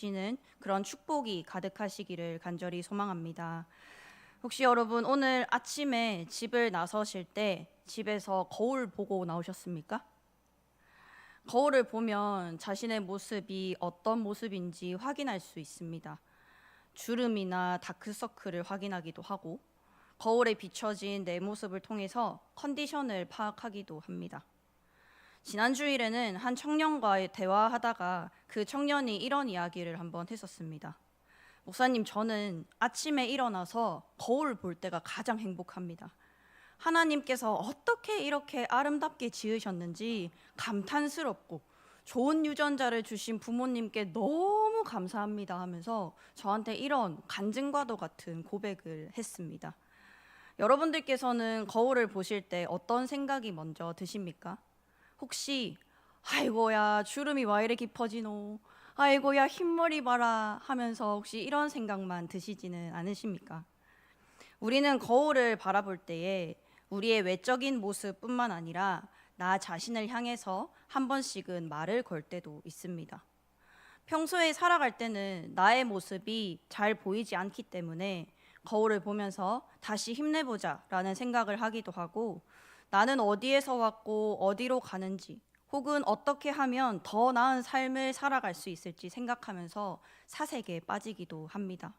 주시는 그런 축복이 가득하시기를 간절히 소망합니다. 혹시 여러분 오늘 아침에 집을 나서실 때 집에서 거울 보고 나오셨습니까? 거울을 보면 자신의 모습이 어떤 모습인지 확인할 수 있습니다. 주름이나 다크서클을 확인하기도 하고 거울에 비춰진 내 모습을 통해서 컨디션을 파악하기도 합니다. 지난 주일에는 한 청년과 대화하다가 그 청년이 이런 이야기를 한번 했었습니다. 목사님, 저는 아침에 일어나서 거울 볼 때가 가장 행복합니다. 하나님께서 어떻게 이렇게 아름답게 지으셨는지 감탄스럽고 좋은 유전자를 주신 부모님께 너무 감사합니다 하면서 저한테 이런 간증과도 같은 고백을 했습니다. 여러분들께서는 거울을 보실 때 어떤 생각이 먼저 드십니까? 혹시 아이고야 주름이 와 이래 깊어지노, 아이고야 흰머리 봐라 하면서 혹시 이런 생각만 드시지는 않으십니까? 우리는 거울을 바라볼 때에 우리의 외적인 모습뿐만 아니라 나 자신을 향해서 한 번씩은 말을 걸 때도 있습니다. 평소에 살아갈 때는 나의 모습이 잘 보이지 않기 때문에 거울을 보면서 다시 힘내보자 라는 생각을 하기도 하고, 나는 어디에서 왔고 어디로 가는지 혹은 어떻게 하면 더 나은 삶을 살아갈 수 있을지 생각하면서 사색에 빠지기도 합니다.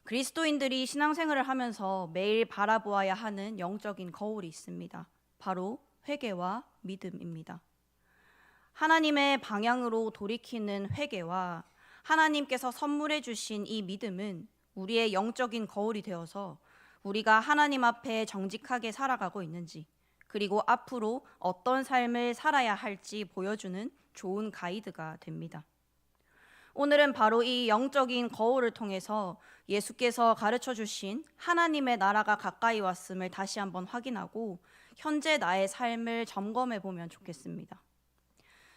그리스도인들이 신앙생활을 하면서 매일 바라보아야 하는 영적인 거울이 있습니다. 바로 회개와 믿음입니다. 하나님의 방향으로 돌이키는 회개와 하나님께서 선물해 주신 이 믿음은 우리의 영적인 거울이 되어서 우리가 하나님 앞에 정직하게 살아가고 있는지, 그리고 앞으로 어떤 삶을 살아야 할지 보여주는 좋은 가이드가 됩니다. 오늘은 바로 이 영적인 거울을 통해서 예수께서 가르쳐 주신 하나님의 나라가 가까이 왔음을 다시 한번 확인하고 현재 나의 삶을 점검해 보면 좋겠습니다.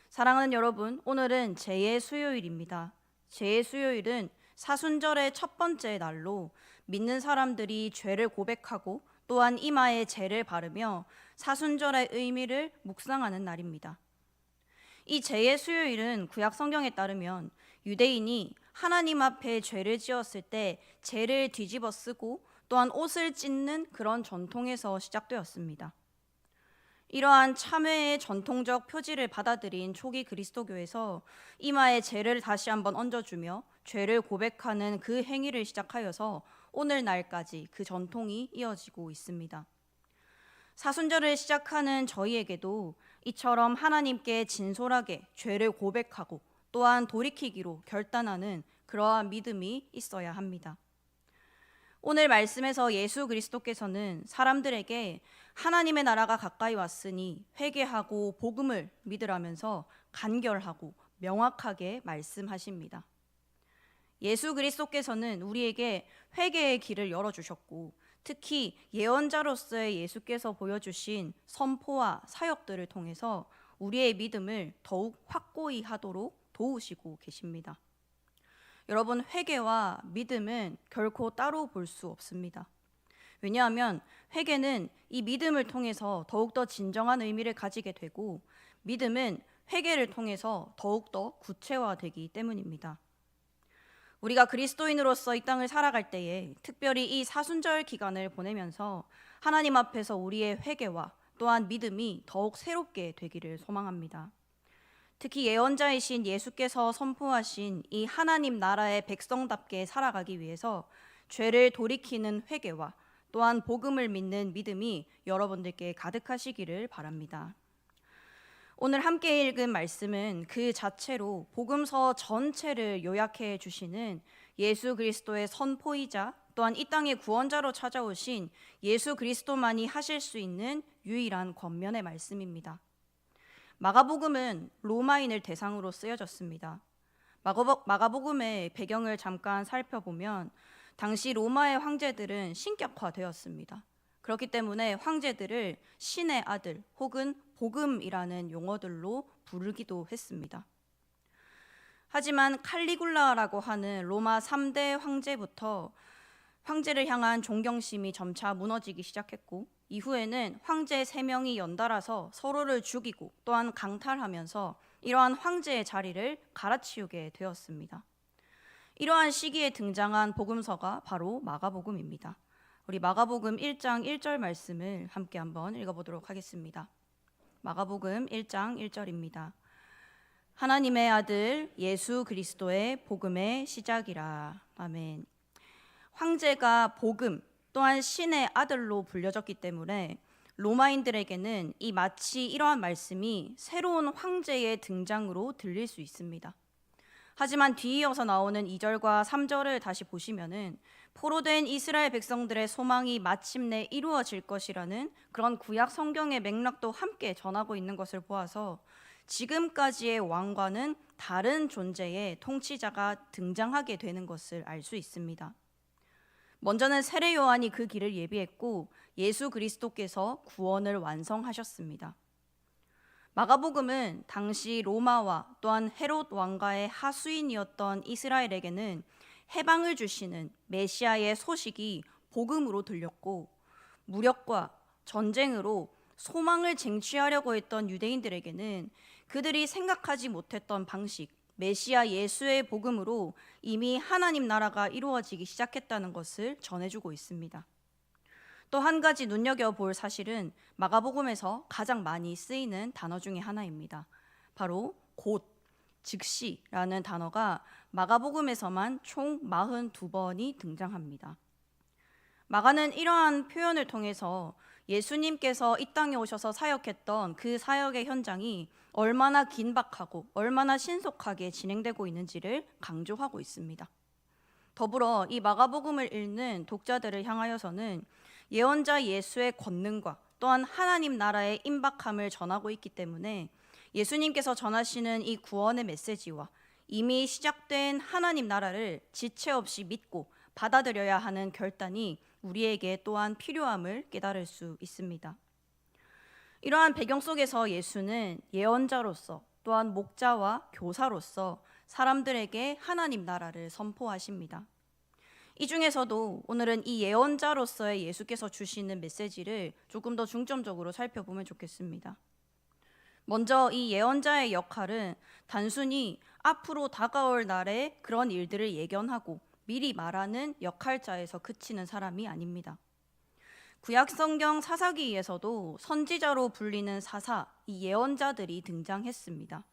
사랑하는 여러분, 오늘은 제의 수요일입니다. 제의 수요일은 사순절의 첫 번째 날로 믿는 사람들이 죄를 고백하고 또한 이마에 제를 바르며 사순절의 의미를 묵상하는 날입니다. 이 제의 수요일은 구약 성경에 따르면 유대인이 하나님 앞에 죄를 지었을 때 제를 뒤집어 쓰고 또한 옷을 찢는 그런 전통에서 시작되었습니다. 이러한 참회의 전통적 표지를 받아들인 초기 그리스도교에서 이마에 제를 다시 한번 얹어주며 죄를 고백하는 그 행위를 시작하여서 오늘날까지 그 전통이 이어지고 있습니다. 사순절을 시작하는 저희에게도 이처럼 하나님께 진솔하게 죄를 고백하고 또한 돌이키기로 결단하는 그러한 믿음이 있어야 합니다. 오늘 말씀에서 예수 그리스도께서는 사람들에게 하나님의 나라가 가까이 왔으니 회개하고 복음을 믿으라면서 간결하고 명확하게 말씀하십니다. 예수 그리스도께서는 우리에게 회개의 길을 열어주셨고, 특히 예언자로서의 예수께서 보여주신 선포와 사역들을 통해서 우리의 믿음을 더욱 확고히 하도록 도우시고 계십니다. 여러분, 회개와 믿음은 결코 따로 볼 수 없습니다. 왜냐하면 회개는 이 믿음을 통해서 더욱더 진정한 의미를 가지게 되고, 믿음은 회개를 통해서 더욱더 구체화되기 때문입니다. 우리가 그리스도인으로서 이 땅을 살아갈 때에 특별히 이 사순절 기간을 보내면서 하나님 앞에서 우리의 회개와 또한 믿음이 더욱 새롭게 되기를 소망합니다. 특히 예언자이신 예수께서 선포하신 이 하나님 나라의 백성답게 살아가기 위해서 죄를 돌이키는 회개와 또한 복음을 믿는 믿음이 여러분들께 가득하시기를 바랍니다. 오늘 함께 읽은 말씀은 그 자체로 복음서 전체를 요약해 주시는 예수 그리스도의 선포이자 또한 이 땅의 구원자로 찾아오신 예수 그리스도만이 하실 수 있는 유일한 권면의 말씀입니다. 마가복음은 로마인을 대상으로 쓰여졌습니다. 마가복음의 배경을 잠깐 살펴보면 당시 로마의 황제들은 신격화되었습니다. 그렇기 때문에 황제들을 신의 아들 혹은 복음이라는 용어들로 부르기도 했습니다. 하지만 칼리굴라라고 하는 로마 3대 황제부터 황제를 향한 존경심이 점차 무너지기 시작했고, 이후에는 황제 3명이 연달아서 서로를 죽이고 또한 강탈하면서 이러한 황제의 자리를 갈아치우게 되었습니다. 이러한 시기에 등장한 복음서가 바로 마가복음입니다. 우리 마가복음 1장 1절 말씀을 함께 한번 읽어보도록 하겠습니다. 마가복음 1장 1절입니다. 하나님의 아들 예수 그리스도의 복음의 시작이라. 아멘. 황제가 복음 또한 신의 아들로 불려졌기 때문에 로마인들에게는 이 마치 이러한 말씀이 새로운 황제의 등장으로 들릴 수 있습니다. 하지만 뒤이어서 나오는 2절과 3절을 다시 보시면은 포로된 이스라엘 백성들의 소망이 마침내 이루어질 것이라는 그런 구약 성경의 맥락도 함께 전하고 있는 것을 보아서 지금까지의 왕과는 다른 존재의 통치자가 등장하게 되는 것을 알 수 있습니다. 먼저는 세례 요한이 그 길을 예비했고 예수 그리스도께서 구원을 완성하셨습니다. 마가복음은 당시 로마와 또한 헤롯 왕가의 하수인이었던 이스라엘에게는 해방을 주시는 메시아의 소식이 복음으로 들렸고, 무력과 전쟁으로 소망을 쟁취하려고 했던 유대인들에게는 그들이 생각하지 못했던 방식, 메시아 예수의 복음으로 이미 하나님 나라가 이루어지기 시작했다는 것을 전해주고 있습니다. 또 한 가지 눈여겨볼 사실은 마가복음에서 가장 많이 쓰이는 단어 중에 하나입니다. 바로 곧, 즉시라는 단어가 마가복음에서만 총 42번이 등장합니다. 마가는 이러한 표현을 통해서 예수님께서 이 땅에 오셔서 사역했던 그 사역의 현장이 얼마나 긴박하고 얼마나 신속하게 진행되고 있는지를 강조하고 있습니다. 더불어 이 마가복음을 읽는 독자들을 향하여서는 예언자 예수의 권능과 또한 하나님 나라의 임박함을 전하고 있기 때문에 예수님께서 전하시는 이 구원의 메시지와 이미 시작된 하나님 나라를 지체 없이 믿고 받아들여야 하는 결단이 우리에게 또한 필요함을 깨달을 수 있습니다. 이러한 배경 속에서 예수는 예언자로서 또한 목자와 교사로서 사람들에게 하나님 나라를 선포하십니다. 이 중에서도 오늘은 이 예언자로서의 예수께서 주시는 메시지를 조금 더 중점적으로 살펴보면 좋겠습니다. 먼저 이 예언자의 역할은 단순히 앞으로 다가올 날에 그런 일들을 예견하고 미리 말하는 역할자에서 그치는 사람이 아닙니다. 구약 성경 사사기에서도 선지자로 불리는 사사, 이 예언자들이 등장했습니다.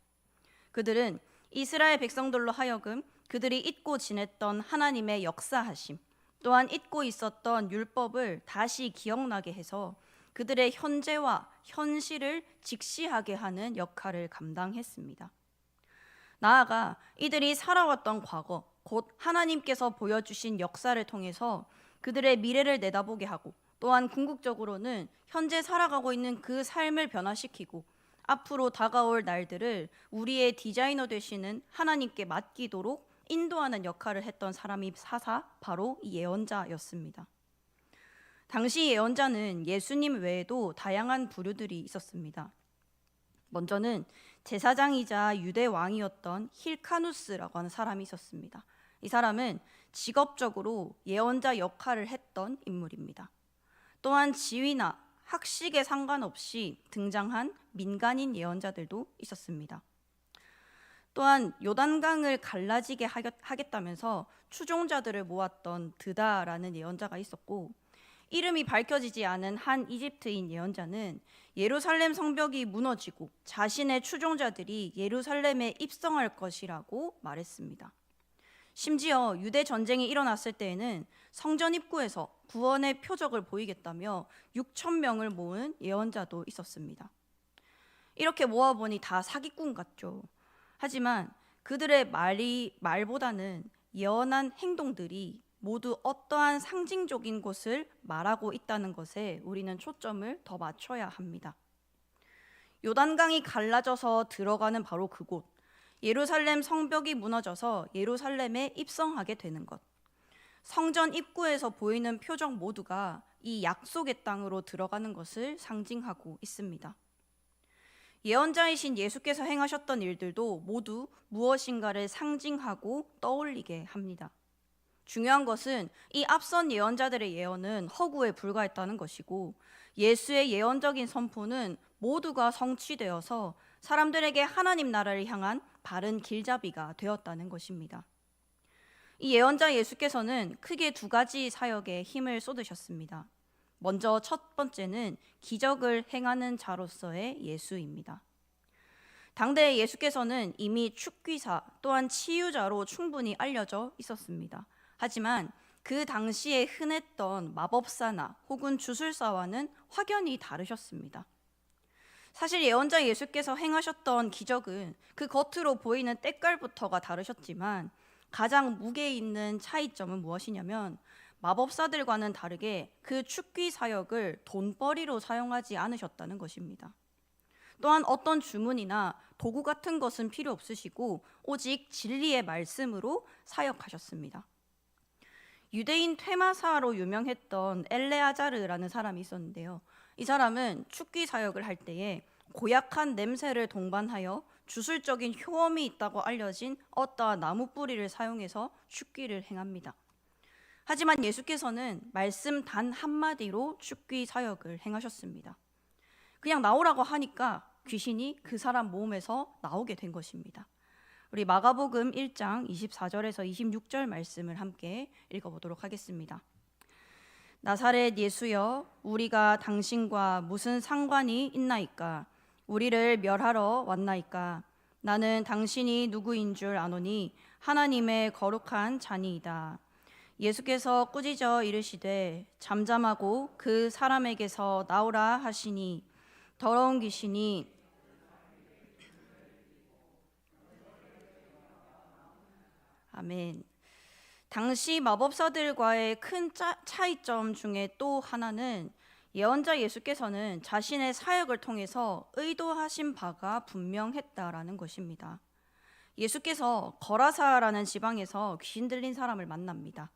그들은 이스라엘 백성들로 하여금 그들이 잊고 지냈던 하나님의 역사하심, 또한 잊고 있었던 율법을 다시 기억나게 해서 그들의 현재와 현실을 직시하게 하는 역할을 감당했습니다. 나아가 이들이 살아왔던 과거, 곧 하나님께서 보여주신 역사를 통해서 그들의 미래를 내다보게 하고 또한 궁극적으로는 현재 살아가고 있는 그 삶을 변화시키고 앞으로 다가올 날들을 우리의 디자이너 되시는 하나님께 맡기도록 인도하는 역할을 했던 사람이 사사, 바로 이 예언자였습니다. 당시 예언자는 예수님 외에도 다양한 부류들이 있었습니다. 먼저는 제사장이자 유대 왕이었던 힐카누스라고 하는 사람이 있었습니다. 이 사람은 직업적으로 예언자 역할을 했던 인물입니다. 또한 지위나 학식에 상관없이 등장한 민간인 예언자들도 있었습니다. 또한 요단강을 갈라지게 하겠다면서 추종자들을 모았던 드다라는 예언자가 있었고, 이름이 밝혀지지 않은 한 이집트인 예언자는 예루살렘 성벽이 무너지고 자신의 추종자들이 예루살렘에 입성할 것이라고 말했습니다. 심지어 유대 전쟁이 일어났을 때에는 성전 입구에서 구원의 표적을 보이겠다며 6천 명을 모은 예언자도 있었습니다. 이렇게 모아보니 다 사기꾼 같죠. 하지만 그들의 말보다는 예언한 행동들이 모두 어떠한 상징적인 것을 말하고 있다는 것에 우리는 초점을 더 맞춰야 합니다. 요단강이 갈라져서 들어가는 바로 그곳, 예루살렘 성벽이 무너져서 예루살렘에 입성하게 되는 것, 성전 입구에서 보이는 표적 모두가 이 약속의 땅으로 들어가는 것을 상징하고 있습니다. 예언자이신 예수께서 행하셨던 일들도 모두 무엇인가를 상징하고 떠올리게 합니다. 중요한 것은 이 앞선 예언자들의 예언은 허구에 불과했다는 것이고, 예수의 예언적인 선포는 모두가 성취되어서 사람들에게 하나님 나라를 향한 바른 길잡이가 되었다는 것입니다. 이 예언자 예수께서는 크게 두 가지 사역에 힘을 쏟으셨습니다. 먼저 첫 번째는 기적을 행하는 자로서의 예수입니다. 당대 예수께서는 이미 축귀사 또한 치유자로 충분히 알려져 있었습니다. 하지만 그 당시에 흔했던 마법사나 혹은 주술사와는 확연히 다르셨습니다. 사실 예언자 예수께서 행하셨던 기적은 그 겉으로 보이는 때깔부터가 다르셨지만 가장 무게 있는 차이점은 무엇이냐면 마법사들과는 다르게 그 축귀 사역을 돈벌이로 사용하지 않으셨다는 것입니다. 또한 어떤 주문이나 도구 같은 것은 필요 없으시고 오직 진리의 말씀으로 사역하셨습니다. 유대인 퇴마사로 유명했던 엘레아자르라는 사람이 있었는데요. 이 사람은 축귀 사역을 할 때에 고약한 냄새를 동반하여 주술적인 효험이 있다고 알려진 어떠한 나무 뿌리를 사용해서 축귀를 행합니다. 하지만 예수께서는 말씀 단 한마디로 축귀 사역을 행하셨습니다. 그냥 나오라고 하니까 귀신이 그 사람 몸에서 나오게 된 것입니다. 우리 마가복음 1장 24절에서 26절 말씀을 함께 읽어보도록 하겠습니다. 나사렛 예수여, 우리가 당신과 무슨 상관이 있나이까? 우리를 멸하러 왔나이까? 나는 당신이 누구인 줄 아노니 하나님의 거룩한 자니이다. 예수께서 꾸짖어 이르시되 잠잠하고 그 사람에게서 나오라 하시니 더러운 귀신이 아멘. 당시 마법사들과의 큰 차이점 중에 또 하나는 예언자 예수께서는 자신의 사역을 통해서 의도하신 바가 분명했다라는 것입니다. 예수께서 거라사라는 지방에서 귀신 들린 사람을 만납니다.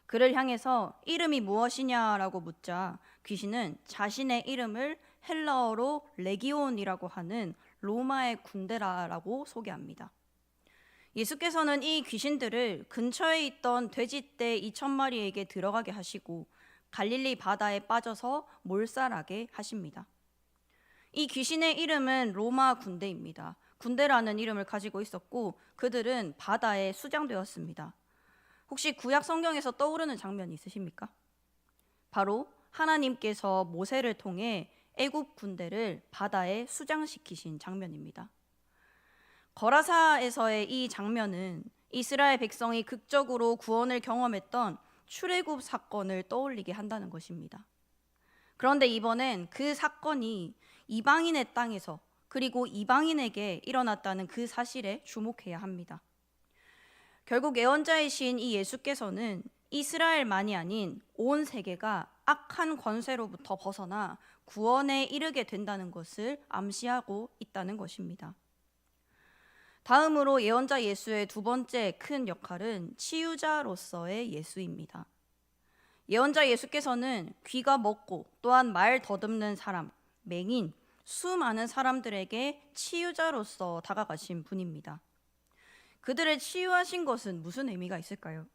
그를 향해서 이름이 무엇이냐라고 묻자 귀신은 자신의 이름을 헬라어로 레기온이라고 하는 로마의 군대라고 소개합니다. 예수께서는 이 귀신들을 근처에 있던 돼지떼 2,000마리에게 들어가게 하시고 갈릴리 바다에 빠져서 몰살하게 하십니다. 이 귀신의 이름은 로마 군대입니다. 군대라는 이름을 가지고 있었고 그들은 바다에 수장되었습니다. 혹시 구약 성경에서 떠오르는 장면이 있으십니까? 바로 하나님께서 모세를 통해 애굽 군대를 바다에 수장시키신 장면입니다. 거라사에서의 이 장면은 이스라엘 백성이 극적으로 구원을 경험했던 출애굽 사건을 떠올리게 한다는 것입니다. 그런데 이번엔 그 사건이 이방인의 땅에서 그리고 이방인에게 일어났다는 그 사실에 주목해야 합니다. 결국 예언자이신 이 예수께서는 이스라엘만이 아닌 온 세계가 악한 권세로부터 벗어나 구원에 이르게 된다는 것을 암시하고 있다는 것입니다. 다음으로 예언자 예수의 두 번째 큰 역할은 치유자로서의 예수입니다. 예언자 예수께서는 귀가 먹고 또한 말 더듬는 사람, 맹인, 수많은 사람들에게 치유자로서 다가가신 분입니다. 그들을 치유하신 것은 무슨 의미가 있을까요?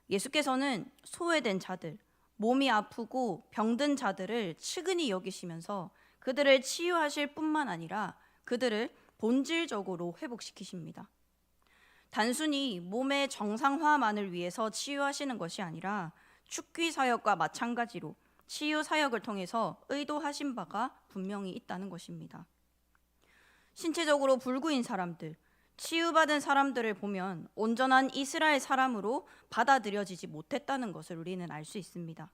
예수께서는 소외된 자들, 몸이 아프고 병든 자들을 측은히 여기시면서 그들을 치유하실 뿐만 아니라 그들을 본질적으로 회복시키십니다. 단순히 몸의 정상화만을 위해서 치유하시는 것이 아니라 축귀 사역과 마찬가지로 치유 사역을 통해서 의도하신 바가 분명히 있다는 것입니다. 신체적으로 불구인 사람들, 치유받은 사람들을 보면 온전한 이스라엘 사람으로 받아들여지지 못했다는 것을 우리는 알 수 있습니다.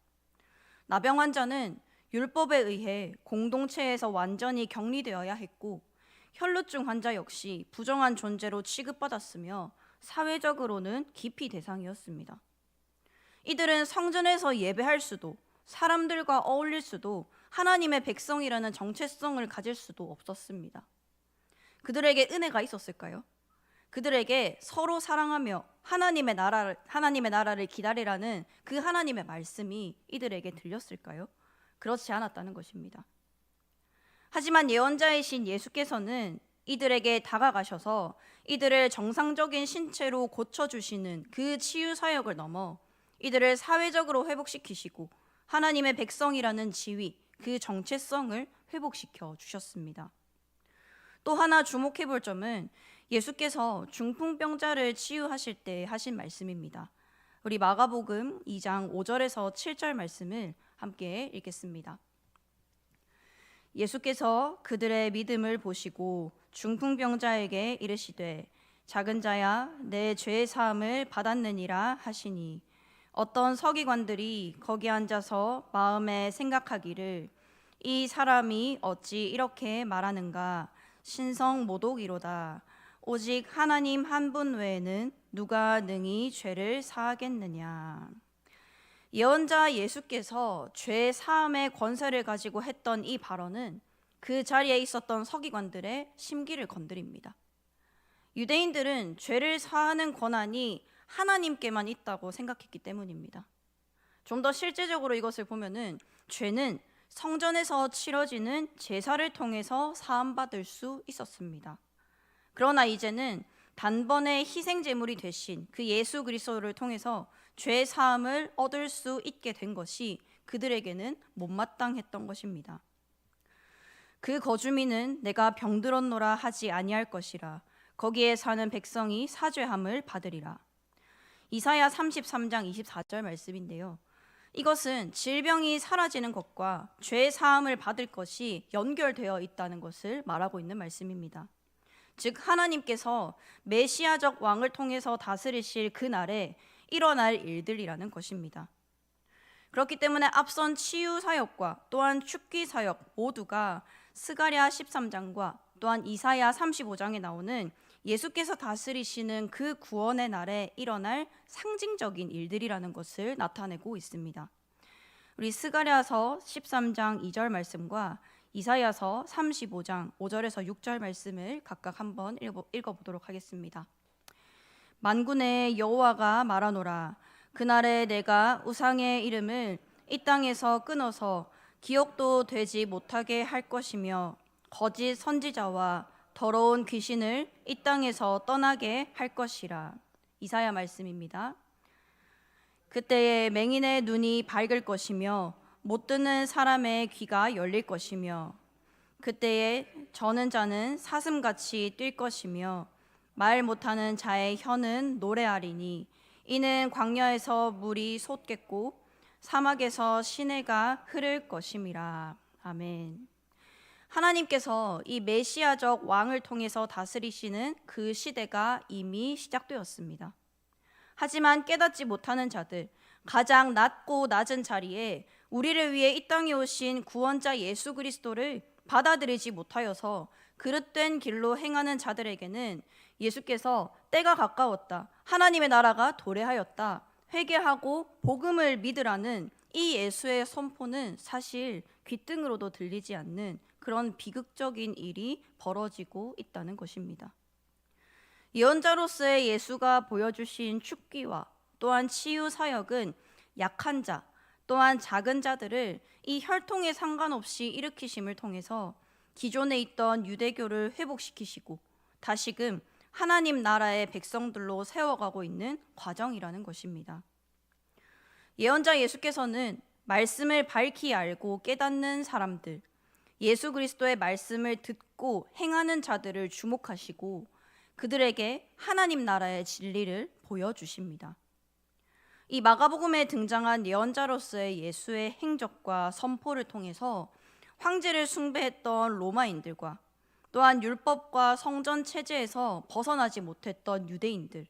나병 환자는 율법에 의해 공동체에서 완전히 격리되어야 했고 혈루증 환자 역시 부정한 존재로 취급받았으며 사회적으로는 기피 대상이었습니다. 이들은 성전에서 예배할 수도 사람들과 어울릴 수도 하나님의 백성이라는 정체성을 가질 수도 없었습니다. 그들에게 은혜가 있었을까요? 그들에게 서로 사랑하며 하나님의 나라를 기다리라는 그 하나님의 말씀이 이들에게 들렸을까요? 그렇지 않았다는 것입니다. 하지만 예언자이신 예수께서는 이들에게 다가가셔서 이들을 정상적인 신체로 고쳐주시는 그 치유 사역을 넘어 이들을 사회적으로 회복시키시고 하나님의 백성이라는 지위, 그 정체성을 회복시켜 주셨습니다. 또 하나 주목해 볼 점은 예수께서 중풍병자를 치유하실 때 하신 말씀입니다. 우리 마가복음 2장 5절에서 7절 말씀을 함께 읽겠습니다. 예수께서 그들의 믿음을 보시고 중풍병자에게 이르시되 작은 자야 내 죄 사함을 받았느니라 하시니 어떤 서기관들이 거기 앉아서 마음에 생각하기를 이 사람이 어찌 이렇게 말하는가 신성모독이로다. 오직 하나님 한 분 외에는 누가 능히 죄를 사하겠느냐. 예언자 예수께서 죄 사함의 권세를 가지고 했던 이 발언은 그 자리에 있었던 서기관들의 심기를 건드립니다. 유대인들은 죄를 사하는 권한이 하나님께만 있다고 생각했기 때문입니다. 좀 더 실제적으로 이것을 보면은 죄는 성전에서 치러지는 제사를 통해서 사함받을 수 있었습니다. 그러나 이제는 단번에 희생 제물이 되신 그 예수 그리스도를 통해서 죄 사함을 얻을 수 있게 된 것이 그들에게는 못마땅했던 것입니다. 그 거주민은 내가 병들었노라 하지 아니할 것이라 거기에 사는 백성이 사죄함을 받으리라. 이사야 33장 24절 말씀인데요. 이것은 질병이 사라지는 것과 죄 사함을 받을 것이 연결되어 있다는 것을 말하고 있는 말씀입니다. 즉 하나님께서 메시아적 왕을 통해서 다스리실 그날에 일어날 일들이라는 것입니다. 그렇기 때문에 앞선 치유 사역과 또한 축기 사역 모두가 스가랴 13장과 또한 이사야 35장에 나오는 예수께서 다스리시는 그 구원의 날에 일어날 상징적인 일들이라는 것을 나타내고 있습니다. 우리 스가랴서 13장 2절 말씀과 이사야서 35장 5절에서 6절 말씀을 각각 한번 읽어보도록 하겠습니다. 만군의 여호와가 말하노라. 그날에 내가 우상의 이름을 이 땅에서 끊어서 기억도 되지 못하게 할 것이며 거짓 선지자와 더러운 귀신을 이 땅에서 떠나게 할 것이라. 이사야 말씀입니다. 그때에 맹인의 눈이 밝을 것이며 못 듣는 사람의 귀가 열릴 것이며 그때에 저는 자는 사슴같이 뛸 것이며 말 못하는 자의 혀는 노래하리니 이는 광야에서 물이 솟겠고 사막에서 시내가 흐를 것임이라. 아멘. 하나님께서 이 메시아적 왕을 통해서 다스리시는 그 시대가 이미 시작되었습니다. 하지만 깨닫지 못하는 자들, 가장 낮고 낮은 자리에 우리를 위해 이 땅에 오신 구원자 예수 그리스도를 받아들이지 못하여서 그릇된 길로 행하는 자들에게는 예수께서 때가 가까웠다, 하나님의 나라가 도래하였다, 회개하고 복음을 믿으라는 이 예수의 선포는 사실 귓등으로도 들리지 않는 그런 비극적인 일이 벌어지고 있다는 것입니다. 예언자로서의 예수가 보여주신 축기와 또한 치유 사역은 약한 자, 또한 작은 자들을 이 혈통에 상관없이 일으키심을 통해서 기존에 있던 유대교를 회복시키시고 다시금 하나님 나라의 백성들로 세워가고 있는 과정이라는 것입니다. 예언자 예수께서는 말씀을 밝히 알고 깨닫는 사람들, 예수 그리스도의 말씀을 듣고 행하는 자들을 주목하시고 그들에게 하나님 나라의 진리를 보여주십니다. 이 마가복음에 등장한 예언자로서의 예수의 행적과 선포를 통해서 황제를 숭배했던 로마인들과 또한 율법과 성전 체제에서 벗어나지 못했던 유대인들,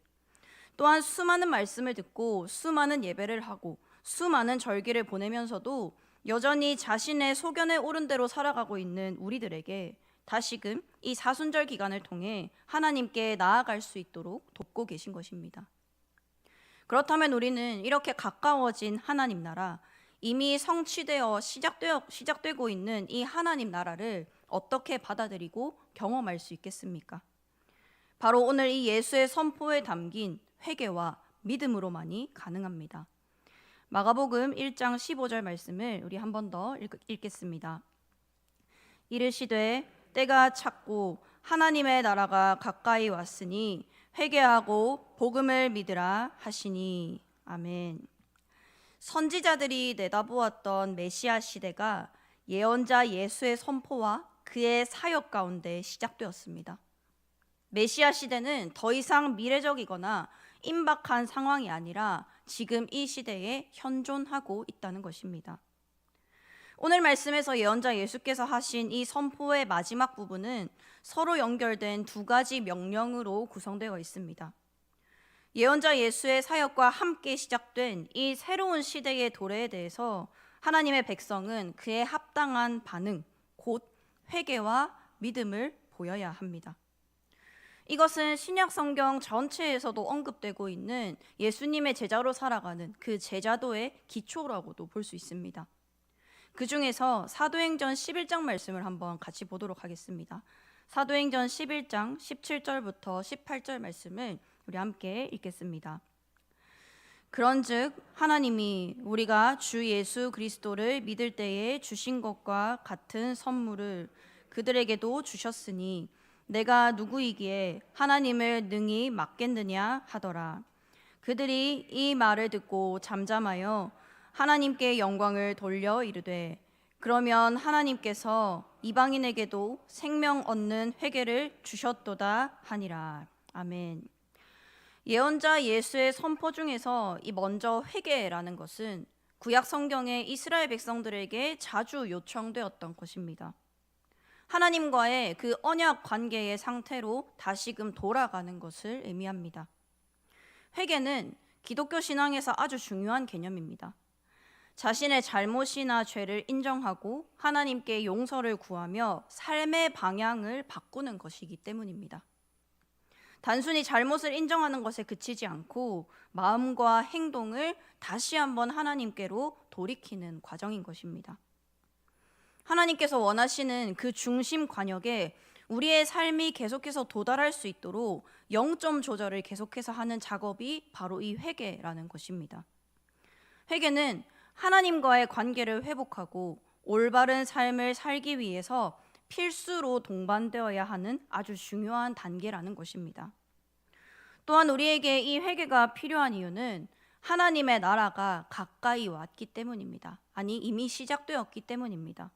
또한 수많은 말씀을 듣고 수많은 예배를 하고 수많은 절기를 보내면서도 여전히 자신의 소견에 오른 대로 살아가고 있는 우리들에게 다시금 이 사순절 기간을 통해 하나님께 나아갈 수 있도록 돕고 계신 것입니다. 그렇다면 우리는 이렇게 가까워진 하나님 나라, 이미 성취되어 시작되고 있는 이 하나님 나라를 어떻게 받아들이고 경험할 수 있겠습니까? 바로 오늘 이 예수의 선포에 담긴 회개와 믿음으로만이 가능합니다. 마가복음 1장 15절 말씀을 우리 한 번 더 읽겠습니다. 이르시되 때가 찼고 하나님의 나라가 가까이 왔으니 회개하고 복음을 믿으라 하시니. 아멘. 선지자들이 내다보았던 메시아 시대가 예언자 예수의 선포와 그의 사역 가운데 시작되었습니다. 메시아 시대는 더 이상 미래적이거나 임박한 상황이 아니라 지금 이 시대에 현존하고 있다는 것입니다. 오늘 말씀에서 예언자 예수께서 하신 이 선포의 마지막 부분은 서로 연결된 두 가지 명령으로 구성되어 있습니다. 예언자 예수의 사역과 함께 시작된 이 새로운 시대의 도래에 대해서 하나님의 백성은 그에 합당한 반응, 곧 회개와 믿음을 보여야 합니다. 이것은 신약 성경 전체에서도 언급되고 있는 예수님의 제자로 살아가는 그 제자도의 기초라고도 볼 수 있습니다. 그 중에서 사도행전 11장 말씀을 한번 같이 보도록 하겠습니다. 사도행전 11장 17절부터 18절 말씀을 우리 함께 읽겠습니다. 그런즉 하나님이 우리가 주 예수 그리스도를 믿을 때에 주신 것과 같은 선물을 그들에게도 주셨으니 내가 누구이기에 하나님을 능히 막겠느냐 하더라. 그들이 이 말을 듣고 잠잠하여 하나님께 영광을 돌려 이르되 그러면 하나님께서 이방인에게도 생명 얻는 회개를 주셨도다 하니라. 아멘. 예언자 예수의 선포 중에서 이 먼저 회개라는 것은 구약 성경의 이스라엘 백성들에게 자주 요청되었던 것입니다. 하나님과의 그 언약 관계의 상태로 다시금 돌아가는 것을 의미합니다. 회개는 기독교 신앙에서 아주 중요한 개념입니다. 자신의 잘못이나 죄를 인정하고 하나님께 용서를 구하며 삶의 방향을 바꾸는 것이기 때문입니다. 단순히 잘못을 인정하는 것에 그치지 않고 마음과 행동을 다시 한번 하나님께로 돌이키는 과정인 것입니다. 하나님께서 원하시는 그 중심 관역에 우리의 삶이 계속해서 도달할 수 있도록 0점 조절을 계속해서 하는 작업이 바로 이 회개라는 것입니다. 회개는 하나님과의 관계를 회복하고 올바른 삶을 살기 위해서 필수로 동반되어야 하는 아주 중요한 단계라는 것입니다. 또한 우리에게 이 회개가 필요한 이유는 하나님의 나라가 가까이 왔기 때문입니다. 아니, 이미 시작되었기 때문입니다.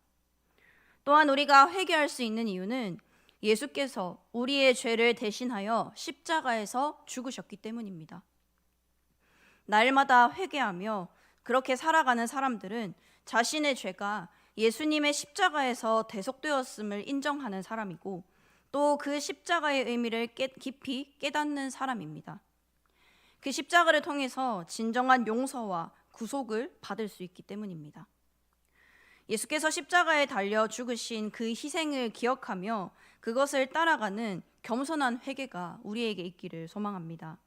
또한 우리가 회개할 수 있는 이유는 예수께서 우리의 죄를 대신하여 십자가에서 죽으셨기 때문입니다. 날마다 회개하며 그렇게 살아가는 사람들은 자신의 죄가 예수님의 십자가에서 대속되었음을 인정하는 사람이고 또 그 십자가의 의미를 깊이 깨닫는 사람입니다. 그 십자가를 통해서 진정한 용서와 구속을 받을 수 있기 때문입니다. 예수께서 십자가에 달려 죽으신 그 희생을 기억하며 그것을 따라가는 겸손한 회개가 우리에게 있기를 소망합니다.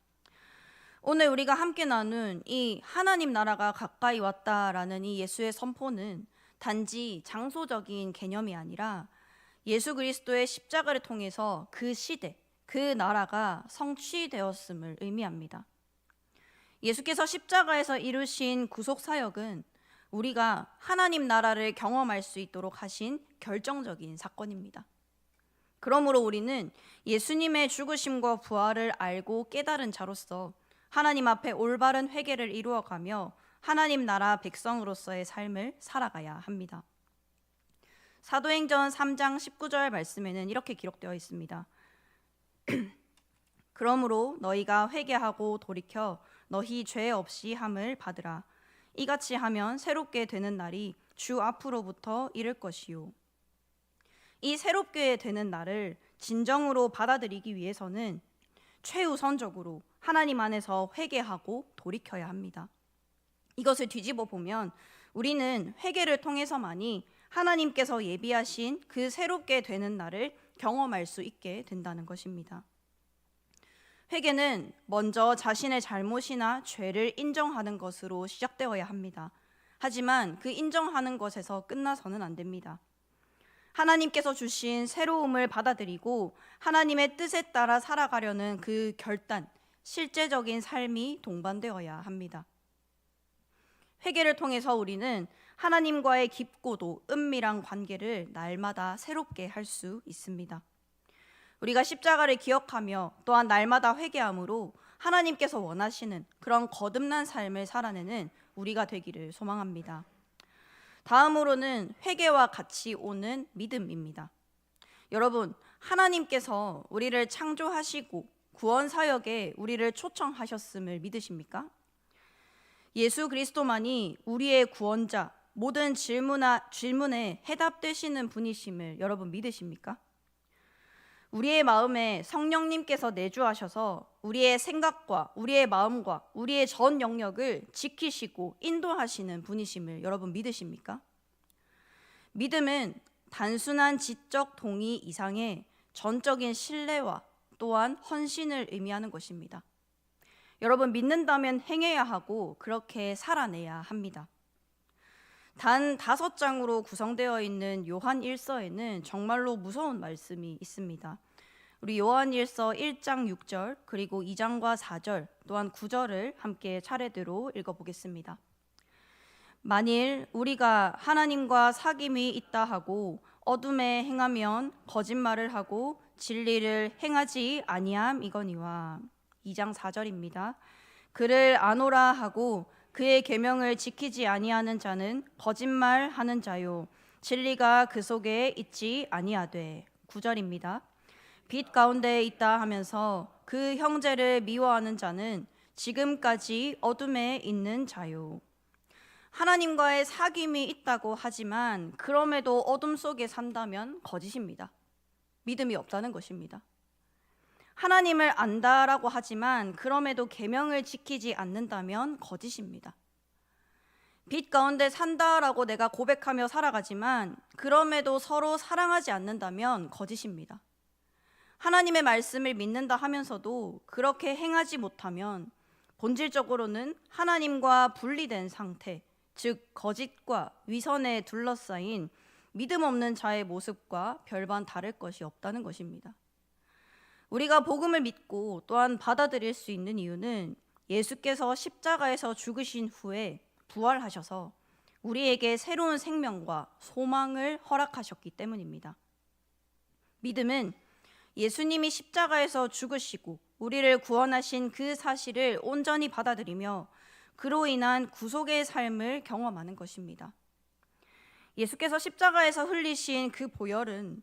오늘 우리가 함께 나눈 이 하나님 나라가 가까이 왔다라는 이 예수의 선포는 단지 장소적인 개념이 아니라 예수 그리스도의 십자가를 통해서 그 시대, 그 나라가 성취되었음을 의미합니다. 예수께서 십자가에서 이루신 구속 사역은 우리가 하나님 나라를 경험할 수 있도록 하신 결정적인 사건입니다. 그러므로 우리는 예수님의 죽으심과 부활을 알고 깨달은 자로서 하나님 앞에 올바른 회개를 이루어가며 하나님 나라 백성으로서의 삶을 살아가야 합니다. 사도행전 3장 19절 말씀에는 이렇게 기록되어 있습니다. 그러므로 너희가 회개하고 돌이켜 너희 죄 없이 함을 받으라. 이같이 하면 새롭게 되는 날이 주 앞으로부터 이를 것이요. 이 새롭게 되는 날을 진정으로 받아들이기 위해서는 최우선적으로 하나님 안에서 회개하고 돌이켜야 합니다. 이것을 뒤집어 보면 우리는 회개를 통해서만이 하나님께서 예비하신 그 새롭게 되는 날을 경험할 수 있게 된다는 것입니다. 회개는 먼저 자신의 잘못이나 죄를 인정하는 것으로 시작되어야 합니다. 하지만 그 인정하는 것에서 끝나서는 안 됩니다. 하나님께서 주신 새로움을 받아들이고 하나님의 뜻에 따라 살아가려는 그 결단, 실제적인 삶이 동반되어야 합니다. 회개를 통해서 우리는 하나님과의 깊고도 은밀한 관계를 날마다 새롭게 할 수 있습니다. 우리가 십자가를 기억하며 또한 날마다 회개함으로 하나님께서 원하시는 그런 거듭난 삶을 살아내는 우리가 되기를 소망합니다. 다음으로는 회개와 같이 오는 믿음입니다. 여러분, 하나님께서 우리를 창조하시고 구원 사역에 우리를 초청하셨음을 믿으십니까? 예수 그리스도만이 우리의 구원자, 모든 질문에 해답되시는 분이심을 여러분 믿으십니까? 우리의 마음에 성령님께서 내주하셔서 우리의 생각과 우리의 마음과 우리의 전 영역을 지키시고 인도하시는 분이심을 여러분 믿으십니까? 믿음은 단순한 지적 동의 이상의 전적인 신뢰와 또한 헌신을 의미하는 것입니다. 여러분, 믿는다면 행해야 하고 그렇게 살아내야 합니다. 단 5장으로 구성되어 있는 요한 1서에는 정말로 무서운 말씀이 있습니다. 우리 요한 1서 1장 6절 그리고 2장과 4절 또한 9절을 함께 차례대로 읽어보겠습니다. 만일 우리가 하나님과 사귐이 있다 하고 어둠에 행하면 거짓말을 하고 진리를 행하지 아니함이거니와. 2장 4절입니다. 그를 아노라 하고 그의 계명을 지키지 아니하는 자는 거짓말하는 자요 진리가 그 속에 있지 아니하되. 9절입니다. 빛 가운데 있다 하면서 그 형제를 미워하는 자는 지금까지 어둠에 있는 자요. 하나님과의 사귐이 있다고 하지만 그럼에도 어둠 속에 산다면 거짓입니다. 믿음이 없다는 것입니다. 하나님을 안다라고 하지만 그럼에도 계명을 지키지 않는다면 거짓입니다. 빛 가운데 산다라고 내가 고백하며 살아가지만 그럼에도 서로 사랑하지 않는다면 거짓입니다. 하나님의 말씀을 믿는다 하면서도 그렇게 행하지 못하면 본질적으로는 하나님과 분리된 상태, 즉 거짓과 위선에 둘러싸인 믿음 없는 자의 모습과 별반 다를 것이 없다는 것입니다. 우리가 복음을 믿고 또한 받아들일 수 있는 이유는 예수께서 십자가에서 죽으신 후에 부활하셔서 우리에게 새로운 생명과 소망을 허락하셨기 때문입니다. 믿음은 예수님이 십자가에서 죽으시고 우리를 구원하신 그 사실을 온전히 받아들이며 그로 인한 구속의 삶을 경험하는 것입니다. 예수께서 십자가에서 흘리신 그 보혈은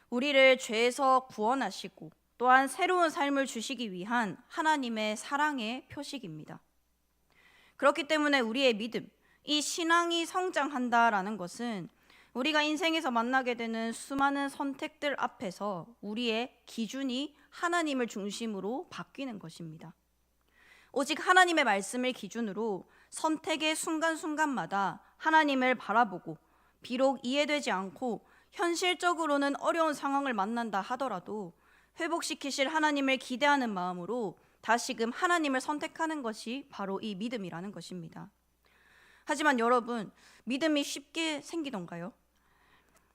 우리를 죄에서 구원하시고 또한 새로운 삶을 주시기 위한 하나님의 사랑의 표식입니다. 그렇기 때문에 우리의 믿음, 이 신앙이 성장한다라는 것은 우리가 인생에서 만나게 되는 수많은 선택들 앞에서 우리의 기준이 하나님을 중심으로 바뀌는 것입니다. 오직 하나님의 말씀을 기준으로 선택의 순간순간마다 하나님을 바라보고 비록 이해되지 않고 현실적으로는 어려운 상황을 만난다 하더라도 회복시키실 하나님을 기대하는 마음으로 다시금 하나님을 선택하는 것이 바로 이 믿음이라는 것입니다. 하지만 여러분, 믿음이 쉽게 생기던가요?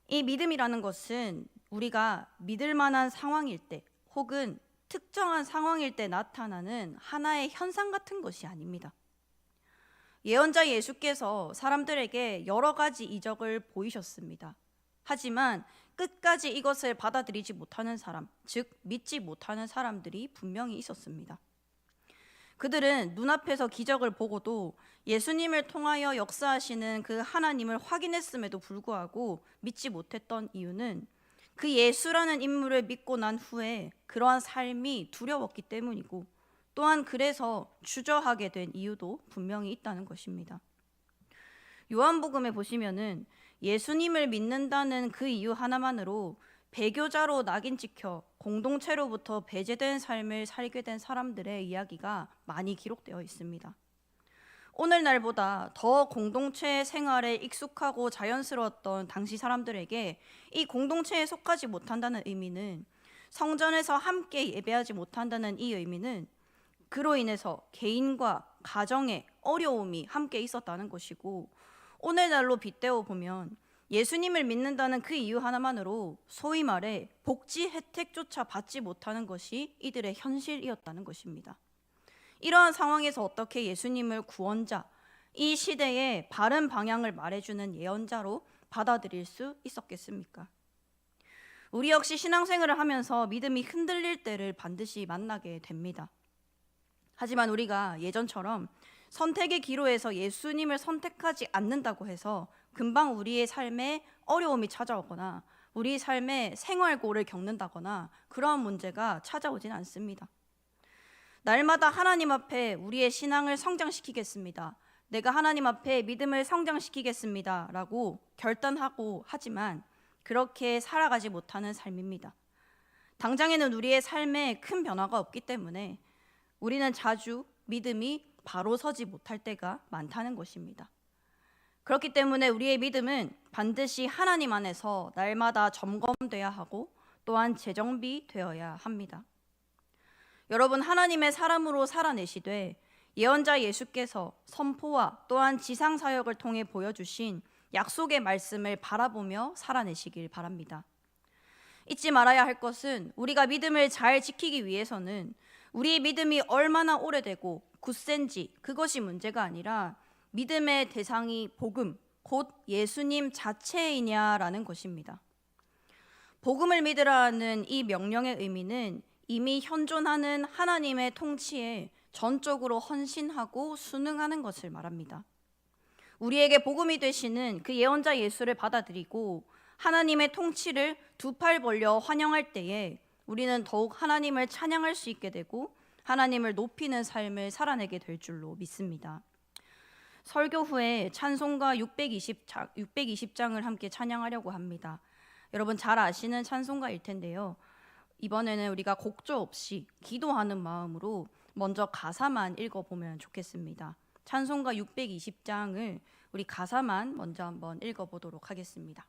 이 믿음이라는 것은 우리가 믿을 만한 상황일 때 혹은 특정한 상황일 때 나타나는 하나의 현상 같은 것이 아닙니다. 예언자 예수께서 사람들에게 여러 가지 이적을 보이셨습니다. 하지만 끝까지 이것을 받아들이지 못하는 사람, 즉 믿지 못하는 사람들이 분명히 있었습니다. 그들은 눈앞에서 기적을 보고도 예수님을 통하여 역사하시는 그 하나님을 확인했음에도 불구하고 믿지 못했던 이유는 그 예수라는 인물을 믿고 난 후에 그러한 삶이 두려웠기 때문이고 또한 그래서 주저하게 된 이유도 분명히 있다는 것입니다. 요한복음에 보시면은 예수님을 믿는다는 그 이유 하나만으로 배교자로 낙인 찍혀 공동체로부터 배제된 삶을 살게 된 사람들의 이야기가 많이 기록되어 있습니다. 오늘날보다 더 공동체 생활에 익숙하고 자연스러웠던 당시 사람들에게 이 공동체에 속하지 못한다는 의미는, 성전에서 함께 예배하지 못한다는 이 의미는 그로 인해서 개인과 가정에 어려움이 함께 있었다는 것이고, 오늘날로 빗대어 보면 예수님을 믿는다는 그 이유 하나만으로 소위 말해 복지 혜택조차 받지 못하는 것이 이들의 현실이었다는 것입니다. 이러한 상황에서 어떻게 예수님을 구원자, 이 시대의 바른 방향을 말해주는 예언자로 받아들일 수 있었겠습니까? 우리 역시 신앙생활을 하면서 믿음이 흔들릴 때를 반드시 만나게 됩니다. 하지만 우리가 예전처럼 선택의 기로에서 예수님을 선택하지 않는다고 해서 금방 우리의 삶에 어려움이 찾아오거나 우리 삶에 생활고를 겪는다거나 그러한 문제가 찾아오진 않습니다. 날마다 하나님 앞에 우리의 신앙을 성장시키겠습니다. 내가 하나님 앞에 믿음을 성장시키겠습니다. 라고 결단하고 하지만 그렇게 살아가지 못하는 삶입니다. 당장에는 우리의 삶에 큰 변화가 없기 때문에 우리는 자주 믿음이 바로 서지 못할 때가 많다는 것입니다. 그렇기 때문에 우리의 믿음은 반드시 하나님 안에서 날마다 점검돼야 하고 또한 재정비되어야 합니다. 여러분, 하나님의 사람으로 살아내시되 예언자 예수께서 선포와 또한 지상 사역을 통해 보여주신 약속의 말씀을 바라보며 살아내시길 바랍니다. 잊지 말아야 할 것은 우리가 믿음을 잘 지키기 위해서는 우리의 믿음이 얼마나 오래되고 굳센지 그것이 문제가 아니라 믿음의 대상이 복음, 곧 예수님 자체이냐라는 것입니다. 복음을 믿으라는 이 명령의 의미는 이미 현존하는 하나님의 통치에 전적으로 헌신하고 순응하는 것을 말합니다. 우리에게 복음이 되시는 그 예언자 예수를 받아들이고 하나님의 통치를 두 팔 벌려 환영할 때에 우리는 더욱 하나님을 찬양할 수 있게 되고 하나님을 높이는 삶을 살아내게 될 줄로 믿습니다. 설교 후에 찬송가 620장을 함께 찬양하려고 합니다. 여러분 잘 아시는 찬송가일 텐데요. 이번에는 우리가 곡조 없이 기도하는 마음으로 먼저 가사만 읽어보면 좋겠습니다. 찬송가 620장을 우리 가사만 먼저 한번 읽어보도록 하겠습니다.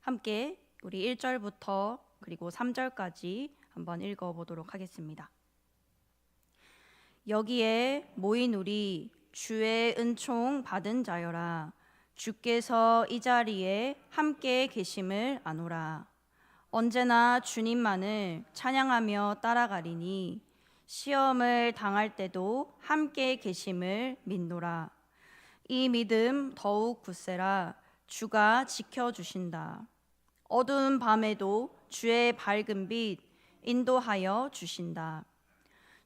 함께 우리 1절부터 그리고 3절까지 한번 읽어보도록 하겠습니다. 여기에 모인 우리 주의 은총 받은 자여라. 주께서 이 자리에 함께 계심을 아노라. 언제나 주님만을 찬양하며 따라가리니 시험을 당할 때도 함께 계심을 믿노라. 이 믿음 더욱 굳세라. 주가 지켜주신다. 어두운 밤에도 주의 밝은 빛 인도하여 주신다.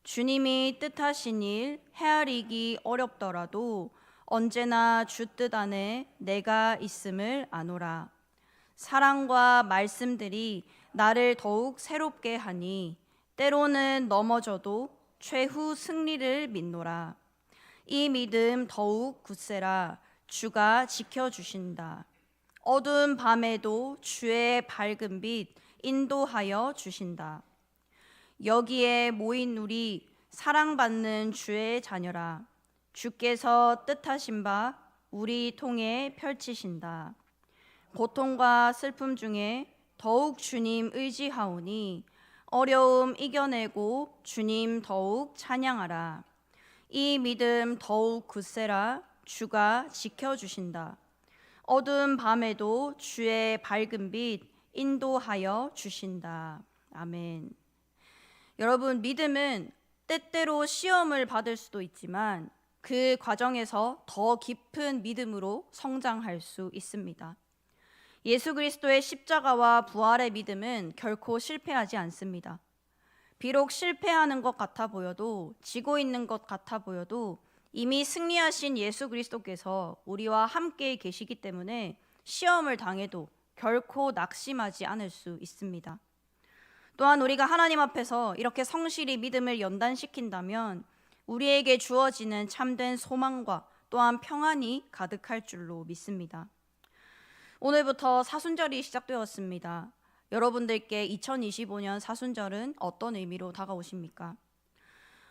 주님이 뜻하신 일 헤아리기 어렵더라도 언제나 주 뜻 안에 내가 있음을 아노라. 사랑과 말씀들이 나를 더욱 새롭게 하니 때로는 넘어져도 최후 승리를 믿노라. 이 믿음 더욱 굳세라. 주가 지켜주신다. 어두운 밤에도 주의 밝은 빛 인도하여 주신다. 여기에 모인 우리 사랑받는 주의 자녀라. 주께서 뜻하신 바 우리 통해 펼치신다. 고통과 슬픔 중에 더욱 주님 의지하오니 어려움 이겨내고 주님 더욱 찬양하라. 이 믿음 더욱 굳세라. 주가 지켜주신다. 어두운 밤에도 주의 밝은 빛 인도하여 주신다. 아멘. 여러분, 믿음은 때때로 시험을 받을 수도 있지만 그 과정에서 더 깊은 믿음으로 성장할 수 있습니다. 예수 그리스도의 십자가와 부활의 믿음은 결코 실패하지 않습니다. 비록 실패하는 것 같아 보여도, 지고 있는 것 같아 보여도 이미 승리하신 예수 그리스도께서 우리와 함께 계시기 때문에 시험을 당해도 결코 낙심하지 않을 수 있습니다. 또한 우리가 하나님 앞에서 이렇게 성실히 믿음을 연단시킨다면 우리에게 주어지는 참된 소망과 또한 평안이 가득할 줄로 믿습니다. 오늘부터 사순절이 시작되었습니다. 여러분들께 2025년 사순절은 어떤 의미로 다가오십니까?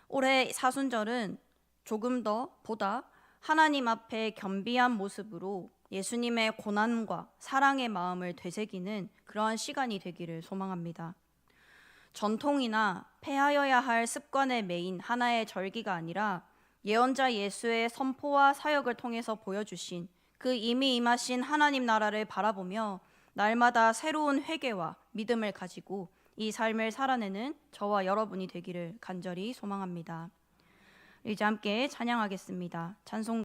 올해 사순절은 조금 더 보다 하나님 앞에 겸비한 모습으로 예수님의 고난과 사랑의 마음을 되새기는 그러한 시간이 되기를 소망합니다. 전통이나 폐하여야 할 습관에 매인 하나의 절기가 아니라 예언자 예수의 선포와 사역을 통해서 보여주신 그 이미 임하신 하나님 나라를 바라보며 날마다 새로운 회개와 믿음을 가지고 이 삶을 살아내는 저와 여러분이 되기를 간절히 소망합니다. 이제 함께 찬양하겠습니다. 찬송